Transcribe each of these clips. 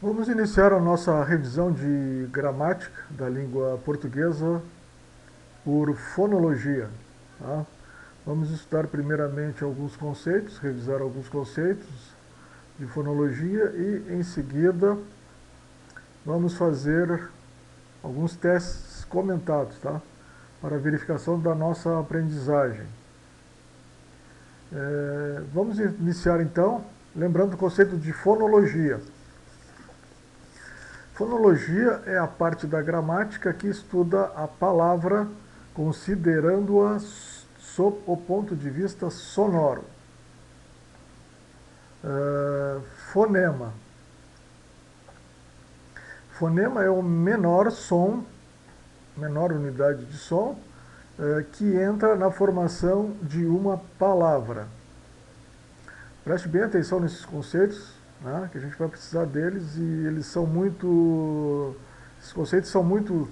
Vamos iniciar a nossa revisão de gramática da língua portuguesa por fonologia. Tá? Vamos estudar primeiramente alguns conceitos, revisar alguns conceitos de fonologia e, em seguida, vamos fazer alguns testes comentados, tá? Para verificação da nossa aprendizagem. Vamos iniciar então, lembrando o conceito de fonologia. Fonologia é a parte da gramática que estuda a palavra considerando-a sob o ponto de vista sonoro. Fonema. Fonema é o menor som, menor unidade de som, que entra na formação de uma palavra. Preste bem atenção nesses conceitos, né, que a gente vai precisar deles e eles são muito. Esses conceitos são muito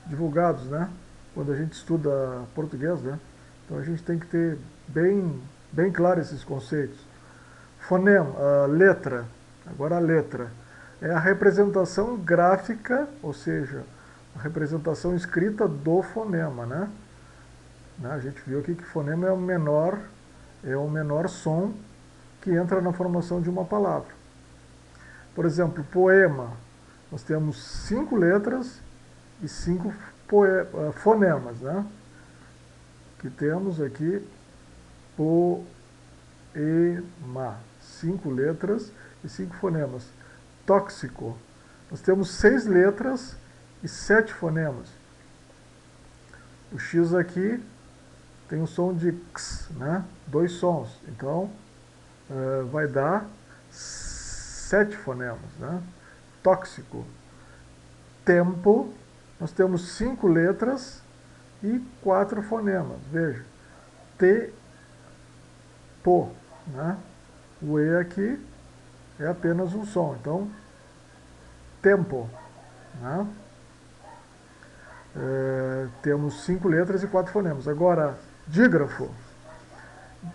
divulgados, né? Quando a gente estuda português, né? Então a gente tem que ter bem claro esses conceitos. Fonema, letra. Agora a letra. É a representação gráfica, ou seja, a representação escrita do fonema, né? A gente viu aqui que fonema é o menor som que entra na formação de uma palavra. Por exemplo, poema. Nós temos 5 letras e 5 fonemas, né? Que temos aqui poema. 5 letras e 5 fonemas. Tóxico. Nós temos 6 letras e 7 fonemas. O X aqui tem o som de X, né? 2 sons. Então, vai dar 7 fonemas, né? Tóxico. Tempo, nós temos 5 letras e 4 fonemas. Veja, T, po, né? O E aqui é apenas um som. Então, tempo, né? Temos 5 letras e 4 fonemas. Agora, dígrafo.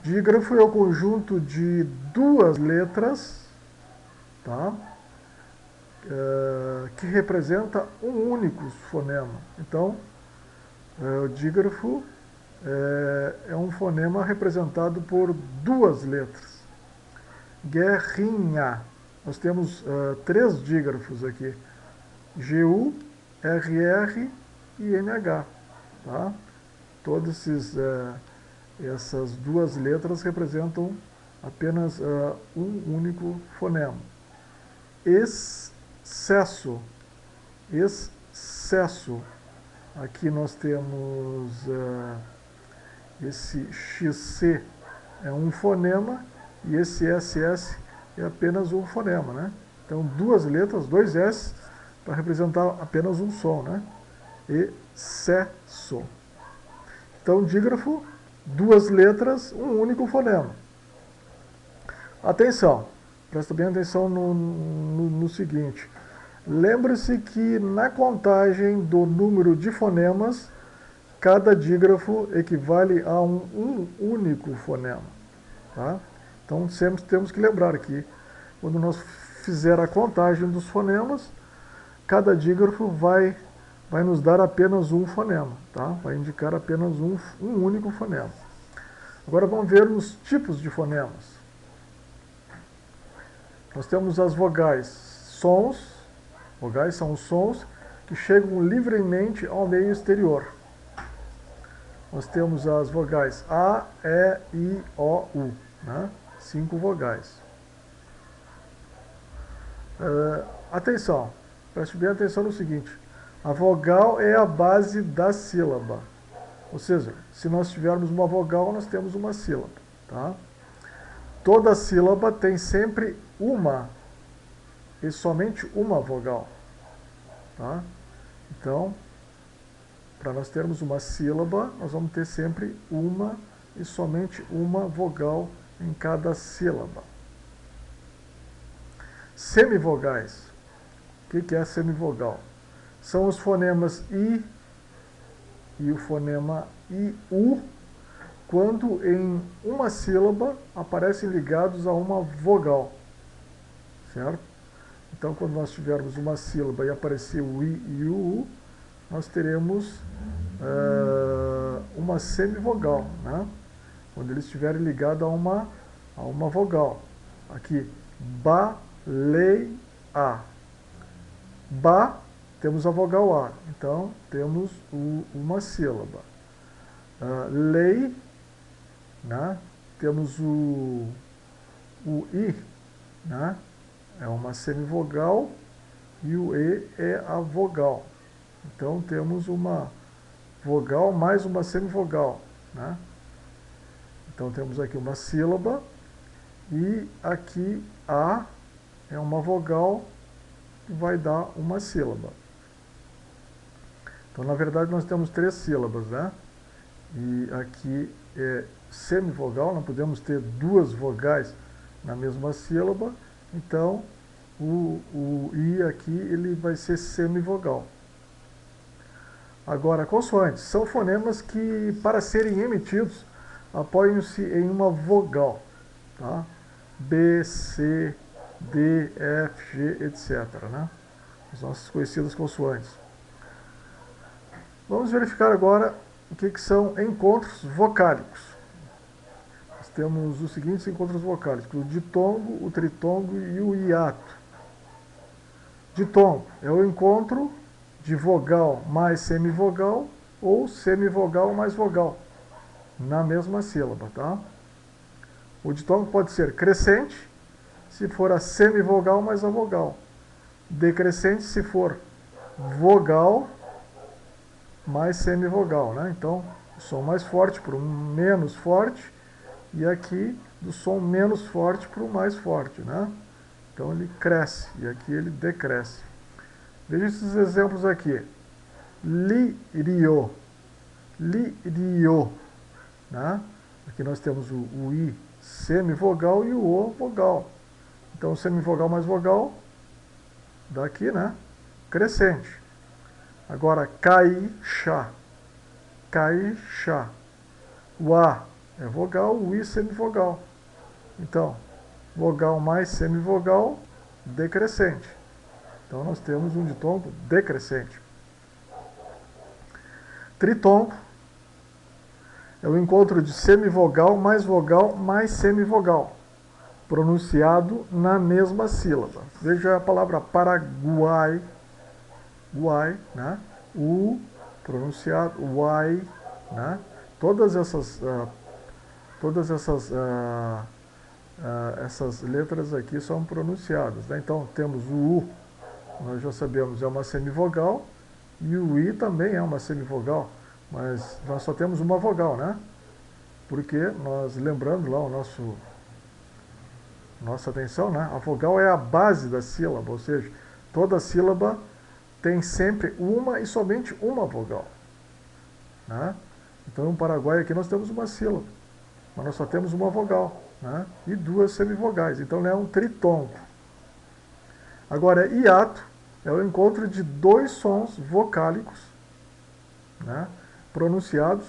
Dígrafo é o conjunto de 2 letras, tá? Que representa um único fonema. Então, o dígrafo é um fonema representado por 2 letras. Guerrinha. Nós temos 3 dígrafos aqui. GU, RR e NH. Tá? Todas essas 2 letras representam apenas um único fonema. Excesso. Excesso. Aqui nós temos esse XC é um fonema e esse SS é apenas um fonema, né? Então 2 letras, 2 S para representar apenas um som, né? Excesso. Então dígrafo, 2 letras, um único fonema. Atenção, presta bem atenção no seguinte. Lembre-se que na contagem do número de fonemas, cada dígrafo equivale a um único fonema. Tá? Então sempre temos que lembrar que quando nós fizer a contagem dos fonemas, cada dígrafo vai nos dar apenas um fonema, tá? Vai indicar apenas um único fonema. Agora vamos ver os tipos de fonemas. Nós temos as vogais, sons. Vogais são os sons que chegam livremente ao meio exterior. Nós temos as vogais A, E, I, O, U, né? 5 vogais. Atenção, preste bem atenção no seguinte. A vogal é a base da sílaba. Ou seja, se nós tivermos uma vogal, nós temos uma sílaba. Tá? Toda sílaba tem sempre uma e somente uma vogal. Tá? Então, para nós termos uma sílaba, nós vamos ter sempre uma e somente uma vogal em cada sílaba. Semivogais. O que é semivogal? São os fonemas I e o fonema IU, quando em uma sílaba aparecem ligados a uma vogal. certo? Então, quando nós tivermos uma sílaba e aparecer o I e o U, nós teremos uma semivogal, né? Quando eles estiverem ligados a uma vogal. Aqui, baleia. Ba, temos a vogal A, então temos uma sílaba. Lei, né? Temos o I, né? É uma semivogal e o E é a vogal. Então temos uma vogal mais uma semivogal, né? Então temos aqui uma sílaba e aqui A é uma vogal que vai dar uma sílaba. Então na verdade nós temos 3 sílabas, né? E aqui é semivogal, não podemos ter 2 vogais na mesma sílaba, então o I aqui ele vai ser semivogal. Agora, consoantes são fonemas que, para serem emitidos, apoiam-se em uma vogal, tá? B, C, D, F, G, etc., né? As nossas conhecidas consoantes. Vamos verificar agora o que são encontros vocálicos. Nós temos os seguintes encontros vocálicos: o ditongo, o tritongo e o hiato. Ditongo é o encontro de vogal mais semivogal ou semivogal mais vogal na mesma sílaba, tá? O ditongo pode ser crescente, se for a semivogal mais a vogal. Decrescente, se for vogal mais semivogal, né? Então, o som mais forte para o menos forte, e aqui do som menos forte para o mais forte, né? Então ele cresce, e aqui ele decresce. Veja esses exemplos aqui. Lirio, lirio, né? Aqui nós temos o I semivogal e o O vogal. Então, semivogal mais vogal, daqui, né? Crescente. Agora, caixa, caixa. O A é vogal, o I semivogal. Então, vogal mais semivogal, decrescente. Então, nós temos um ditongo decrescente. Tritongo é o encontro de semivogal mais semivogal, pronunciado na mesma sílaba. Veja a palavra Paraguai, guai, né? O pronunciado, uai, né? Todas essas letras aqui são pronunciadas, né? Então temos o U, nós já sabemos, é uma semivogal, e o I também é uma semivogal, mas nós só temos uma vogal, né? Porque nós, lembrando lá nossa atenção, né? A vogal é a base da sílaba, ou seja, toda sílaba tem sempre uma e somente uma vogal, né? Então no Paraguai aqui nós temos uma sílaba, mas nós só temos uma vogal, né? E 2 semivogais, então é um tritongo. Agora, hiato é o encontro de 2 sons vocálicos, né? Pronunciados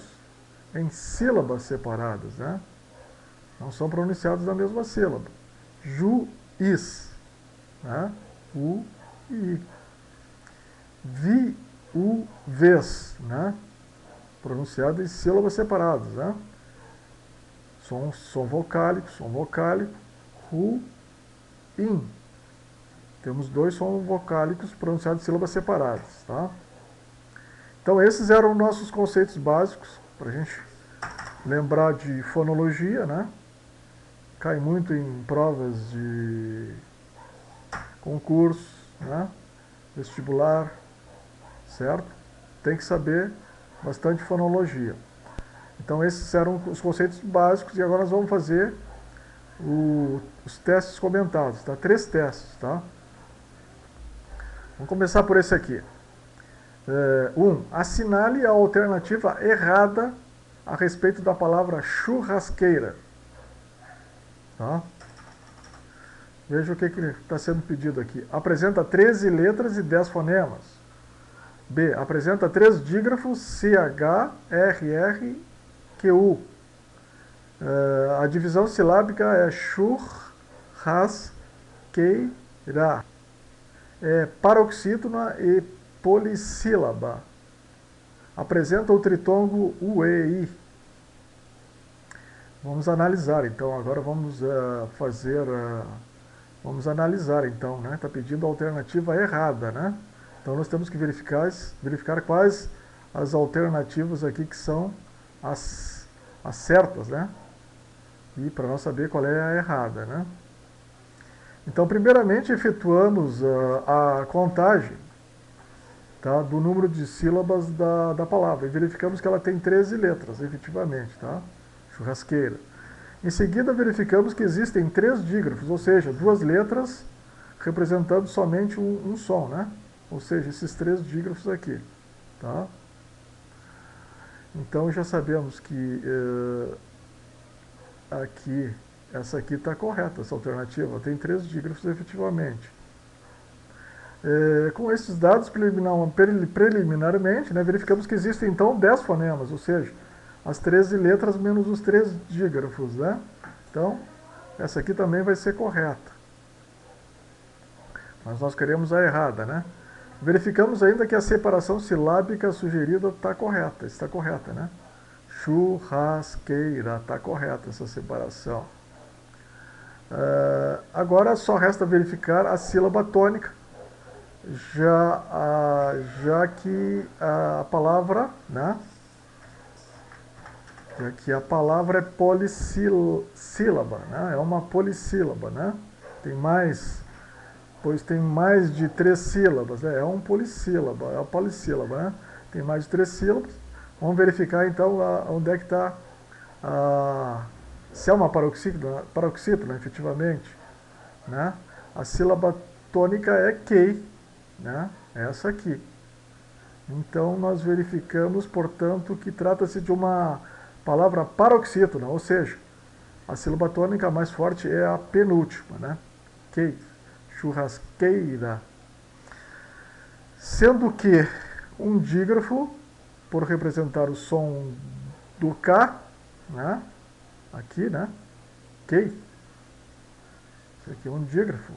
em sílabas separadas, né? Não são pronunciados na mesma sílaba. Juiz, né? U e I. Viúvez, né? Pronunciado em sílabas separadas, né? Som vocálico, ruim. Temos 2 sons vocálicos pronunciados em sílabas separadas, tá? Então esses eram nossos conceitos básicos para a gente lembrar de fonologia, né? Cai muito em provas de concurso, né? Vestibular, certo? Tem que saber bastante fonologia. Então esses eram os conceitos básicos e agora nós vamos fazer os testes comentados, tá? 3 testes, tá? Vamos começar por esse aqui. 1. Assinale a alternativa errada a respeito da palavra churrasqueira. Tá? Veja o que está sendo pedido aqui. Apresenta 13 letras e 10 fonemas. B. Apresenta 3 dígrafos CH, RR, QU. A divisão silábica é churrasqueira. Irá. É paroxítona e polissílaba. Apresenta o tritongo UEI. Vamos analisar, então. Agora vamos vamos analisar, então, né? Está pedindo a alternativa errada, né? Então nós temos que verificar quais as alternativas aqui que são as certas, né? E para nós saber qual é a errada, né? Então, primeiramente, efetuamos a contagem, tá, do número de sílabas da palavra e verificamos que ela tem 13 letras, efetivamente, tá? Churrasqueira. Em seguida, verificamos que existem 3 dígrafos, ou seja, 2 letras representando somente um som, né? Ou seja, esses 3 dígrafos aqui, tá? Então já sabemos que aqui, essa aqui está correta, essa alternativa, tem 3 dígrafos efetivamente. Com esses dados, preliminarmente, né, verificamos que existem então 10 fonemas, ou seja, as 13 letras menos os 3 dígrafos, né? Então, essa aqui também vai ser correta. Mas nós queremos a errada, né? Verificamos ainda que a separação silábica sugerida está correta, né? Churrasqueira, está correta essa separação. Agora só resta verificar a sílaba tônica, já que a palavra, né? Já que a palavra é polissílaba, né? É uma polissílaba, né? Pois tem mais de 3 sílabas, né? É uma polissílaba, né? Tem mais de 3 sílabas. Vamos verificar então onde é que está se é uma paroxítona, efetivamente, né? A sílaba tônica é kei, né? Essa aqui. Então nós verificamos, portanto, que trata-se de uma palavra paroxítona, ou seja, a sílaba tônica mais forte é a penúltima, né? Kei, churrasqueira. Sendo que um dígrafo, por representar o som do K, né? Aqui, né? Kei. Isso aqui é um dígrafo,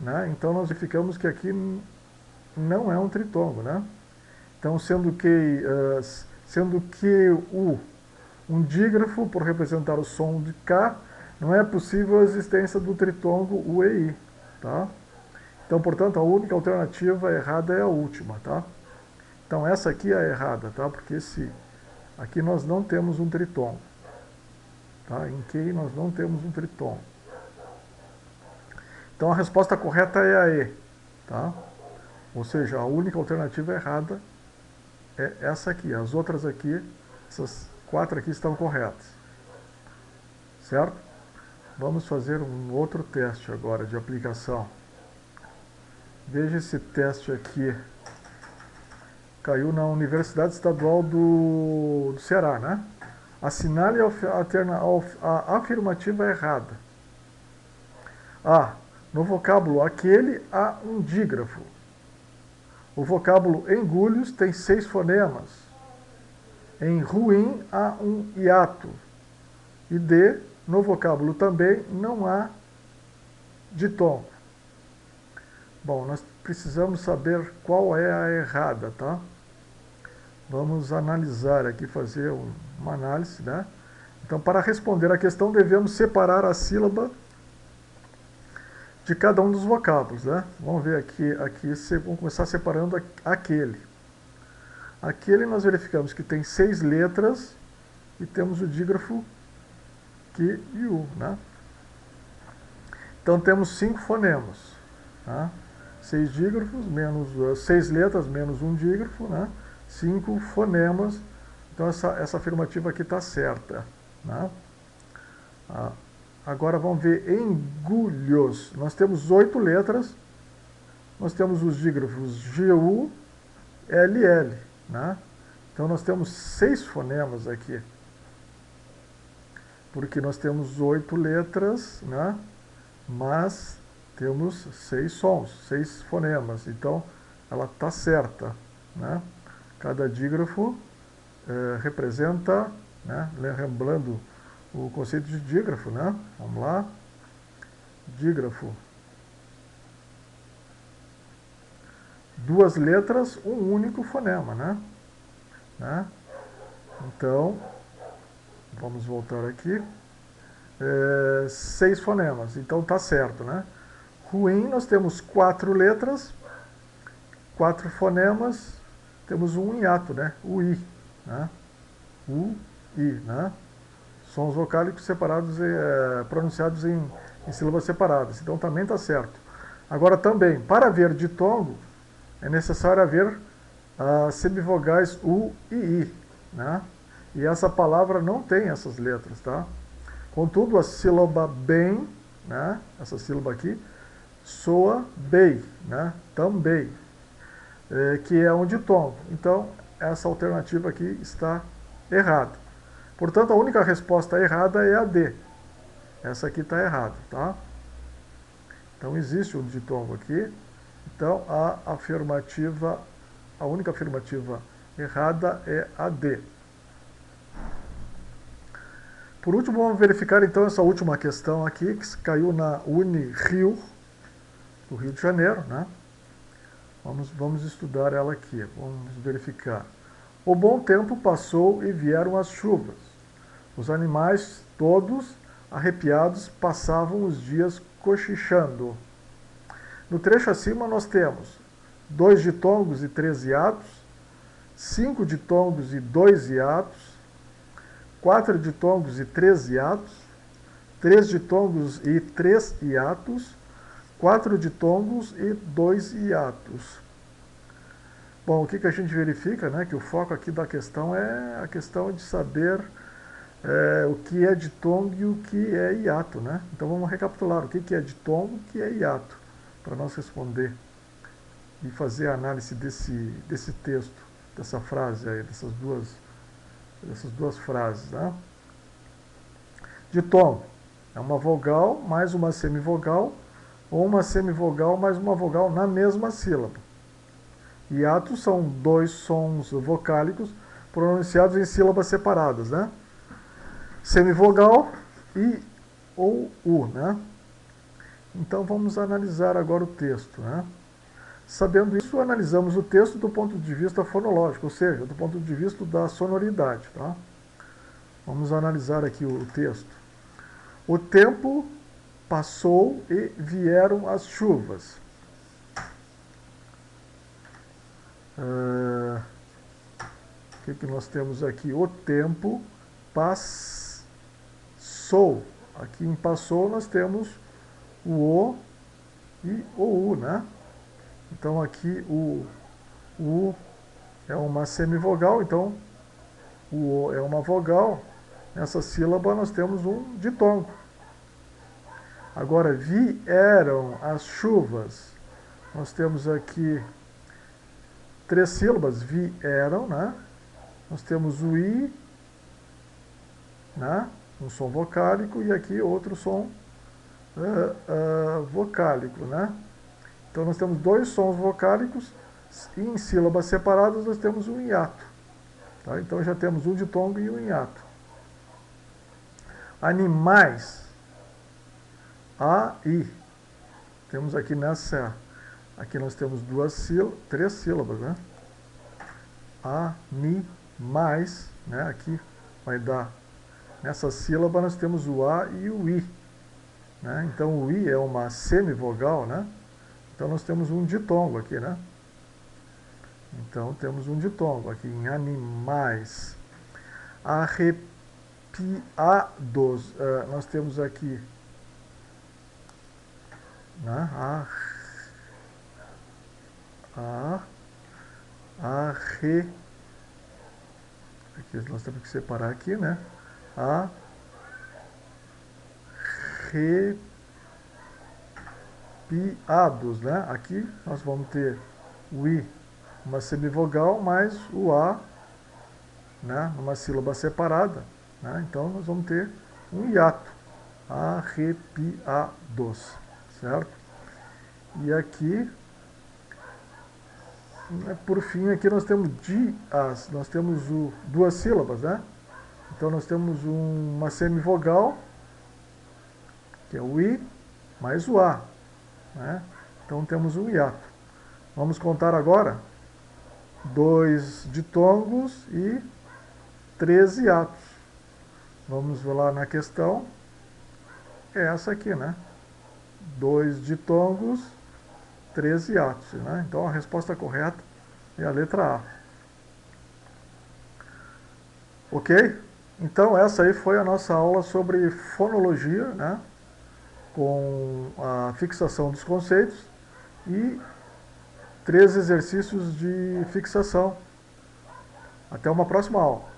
né? Então nós verificamos que aqui não é um tritongo, né? Então, sendo que um dígrafo, por representar o som de K, não é possível a existência do tritongo UEI, tá? Então, portanto, a única alternativa errada é a última, tá? Então, essa aqui é a errada, tá? Porque aqui nós não temos um tritongo, tá? Em K nós não temos um tritongo. Então, a resposta correta é a E, tá? Ou seja, a única alternativa errada é essa aqui. As outras aqui, essas 4 aqui estão corretas. Certo? Vamos fazer um outro teste agora de aplicação. Veja esse teste aqui. Caiu na Universidade Estadual do Ceará, né? Assinale a afirmativa errada. No vocábulo aquele há um dígrafo. O vocábulo engulhos tem 6 fonemas. Em ruim há um hiato. E D, no vocábulo também não há ditongo. Bom, nós precisamos saber qual é a errada, tá? Vamos analisar aqui, fazer uma análise, né? Então, para responder a questão, devemos separar a sílaba de cada um dos vocábulos, né? Vamos ver aqui vamos começar separando aquele. Aquele nós verificamos que tem 6 letras e temos o dígrafo Q e U, né? Então temos 5 fonemas, tá? 6 dígrafos, 6 letras menos um dígrafo, né? 5 fonemas. Então essa afirmativa aqui está certa, né? Agora vamos ver engulhos. Nós temos 8 letras. Nós temos os dígrafos GU, LL, né? Então nós temos 6 fonemas aqui. Porque nós temos 8 letras, né? Mas temos 6 sons, 6 fonemas. Então ela está certa, né? Cada dígrafo representa, né? Lembrando o conceito de dígrafo, né? Vamos lá. Dígrafo duas letras, um único fonema, né? Então, vamos voltar aqui. 6 fonemas, então tá certo, né? Ruim, nós temos 4 letras, 4 fonemas, temos um hiato, né? O I, né? U, I, né? Sons vocálicos separados, pronunciados em sílabas separadas. Então também está certo. Agora também, para haver ditongo, é necessário haver as semivogais U e I, né? E essa palavra não tem essas letras, tá? Contudo, a sílaba bem, né? Essa sílaba aqui, soa bem, né? Também, que é um ditongo. Então, essa alternativa aqui está errada. Portanto, a única resposta errada é a D. Essa aqui está errada, tá? Então, existe um ditongo aqui. Então, a única afirmativa errada é a D. Por último, vamos verificar então essa última questão aqui, que caiu na Unirio, do Rio de Janeiro, né? Vamos estudar ela aqui, vamos verificar. O bom tempo passou e vieram as chuvas. Os animais, todos arrepiados, passavam os dias cochichando. No trecho acima nós temos 2 ditongos e 3 hiatos, 5 ditongos e 2 hiatos, 4 ditongos e 3 hiatos, 3 ditongos e 3 hiatos, 4 ditongos e 2 hiatos. Bom, o que a gente verifica, né? Que o foco aqui da questão é a questão de saber o que é ditongo e o que é hiato, né? Então vamos recapitular o que é ditongo e o que é hiato, para nós responder e fazer a análise desse texto, dessa frase aí, dessas duas frases, né? Ditongo é uma vogal mais uma semivogal ou uma semivogal mais uma vogal na mesma sílaba. Hiatos são 2 sons vocálicos pronunciados em sílabas separadas, né? Semivogal e ou U, né? Então vamos analisar agora o texto, né? Sabendo isso, analisamos o texto do ponto de vista fonológico, ou seja, do ponto de vista da sonoridade, tá? Vamos analisar aqui o texto. O tempo passou e vieram as chuvas. O que nós temos aqui? O tempo passou. Aqui em passou nós temos o O e o U, né? Então aqui o U é uma semivogal, então o O é uma vogal. Nessa sílaba nós temos um ditongo. Agora, vieram as chuvas. Nós temos aqui 3 sílabas, vieram, né? Nós temos o I, né? Um som vocálico, e aqui outro som vocálico, né? Então nós temos 2 sons vocálicos, e em sílabas separadas nós temos um hiato. Tá? Então já temos um ditongo e um hiato. Animais, A, I. Temos aqui aqui nós temos 3 sílabas, né? Animais, né? Aqui vai dar, nessa sílaba nós temos o A e o I, né? Então o I é uma semivogal, né? Então nós temos um ditongo aqui, né? Então temos um ditongo aqui em animais. Arrepiados, nós temos aqui, né? Aqui nós temos que separar aqui, né? Arrepiados, né? Aqui nós vamos ter o I, uma semivogal, mais o A, né? Numa sílaba separada, né? Então nós vamos ter um hiato. Arrepiados, certo? E aqui, por fim, aqui nós temos dias, nós temos 2 sílabas, né? Então nós temos uma semivogal, que é o I, mais o A, né? Então temos um hiato. Vamos contar agora 2 ditongos e 13 atos. Vamos ver lá na questão. É essa aqui, né? 2 ditongos, 13 atos, né? Então a resposta correta é a letra A. Ok? Então essa aí foi a nossa aula sobre fonologia, né? Com a fixação dos conceitos e 3 exercícios de fixação. Até uma próxima aula.